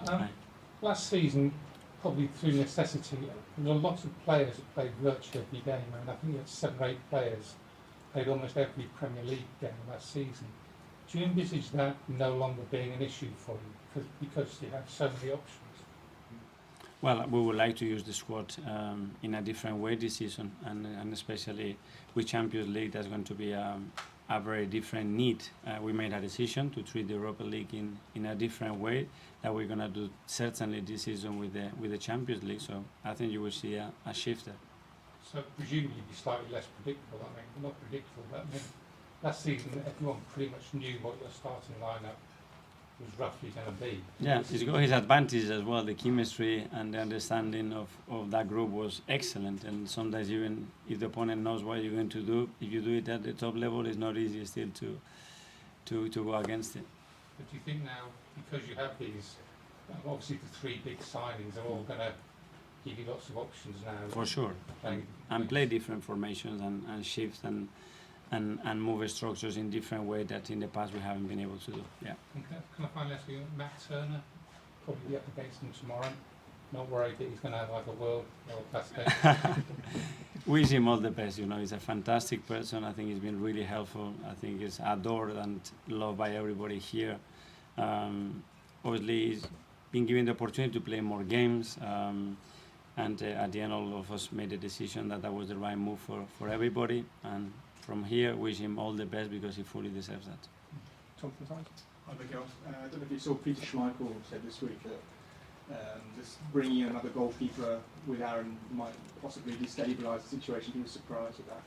Mikel. Last season, probably through necessity, there were lots of players that played virtually every game, and I think you had 7 or 8 players played almost every Premier League game last season. Do you envisage that no longer being an issue for you because you have so many options? Well, we would like to use the squad in a different way this season, and especially with Champions League, that's going to be a very different need. We made a decision to treat the Europa League in a different way that we're going to do certainly this season with the Champions League. So I think you will see a shift there. So presumably you'd be slightly less predictable. I mean, not predictable, but I mean, last season everyone pretty much knew what your starting lineup was roughly going to be. Yeah, it's got his advantage as well. The chemistry and the understanding of that group was excellent. And sometimes even if the opponent knows what you're going to do, if you do it at the top level, it's not easy still to go against it. But do you think now, because you have these, obviously the 3 big signings are all going to give you lots of options now? For sure. And play different formations and shifts and move structures in different way that in the past we haven't been able to do. Yeah. Can I finally ask you, Matt Turner, probably be up against him tomorrow? Not worried that he's going to have like a world class game? Wish him all the best. You know, he's a fantastic person. I think he's been really helpful. I think he's adored and loved by everybody here. Obviously, he's been given the opportunity to play more games. And at the end, all of us made the decision that that was the right move for everybody. And from here, wish him all the best because he fully deserves that. Tom from the Times. Hi, Mikel. I don't know if you saw Peter Schmeichel said this week that just bringing in another goalkeeper with Aaron might possibly destabilise the situation. He was surprised at that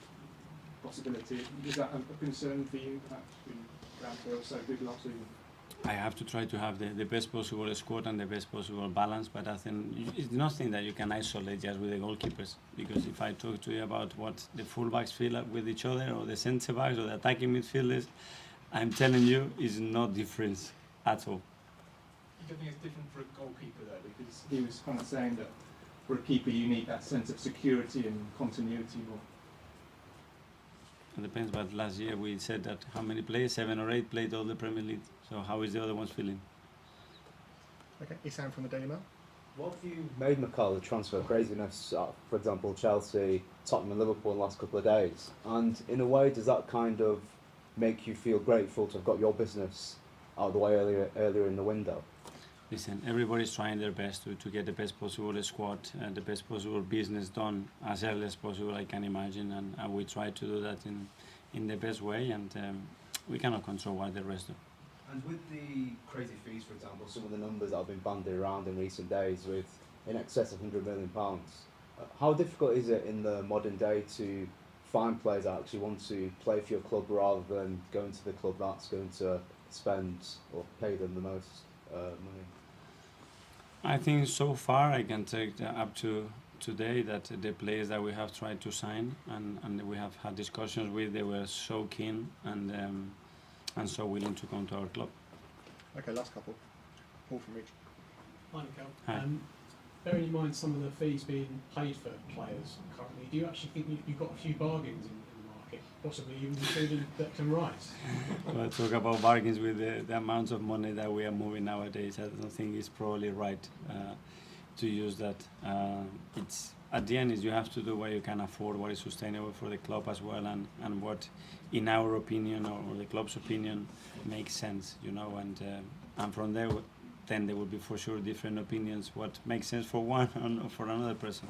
possibility. Is that a concern for you, perhaps, when Ramsdale so good last season? I have to try to have the best possible squad and the best possible balance, but I think it's nothing that you can isolate just with the goalkeepers, because if I talk to you about what the fullbacks feel with each other, or the centre-backs, or the attacking midfielders, I'm telling you, it's no difference at all. You don't think it's different for a goalkeeper, though, because he was kind of saying that for a keeper you need that sense of security and continuity more. It depends, but last year we said that how many players, 7 or 8, played all the Premier League. So how is the other ones feeling? Okay, Isam from the Daily Mail. What have you made, Mikel, the transfer craziness, for example, Chelsea, Tottenham and Liverpool in the last couple of days? And in a way, does that kind of make you feel grateful to have got your business out of the way earlier in the window? Listen, everybody's trying their best to get the best possible squad and the best possible business done as early as possible, I can imagine, and we try to do that in the best way, and we cannot control what the rest do. And with the crazy fees, for example, some of the numbers that have been bandied around in recent days with in excess of £100 million, how difficult is it in the modern day to find players that actually want to play for your club rather than going to the club that's going to spend or pay them the most money? I think so far I can take up to today that the players that we have tried to sign and we have had discussions with, they were so keen and so willing to come to our club. Okay, last couple. Paul from Reach. Hi, Mikel. Hi. Bearing in mind some of the fees being paid for players currently, do you actually think you've got a few bargains in the market, possibly even including Declan Rice? Well, talk about bargains with the amounts of money that we are moving nowadays. I don't think it's probably right to use that. It's at the end is you have to do what you can afford, what is sustainable for the club as well, and what, in our opinion or the club's opinion, makes sense. You know, and from there, then there will be for sure different opinions. What makes sense for one and for another person.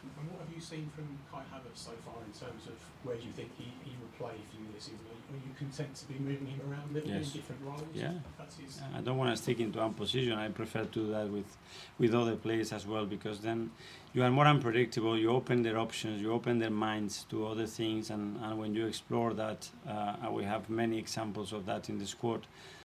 And what have you seen from Kai Havertz so far in terms of where do you think he would play for you this season? Are you content to be moving him around a little bit in different roles? Yeah. That's his... I don't want to stick into one position. I prefer to do that with other players as well, because then you are more unpredictable. You open their options, you open their minds to other things, and when you explore that, and we have many examples of that in the squad,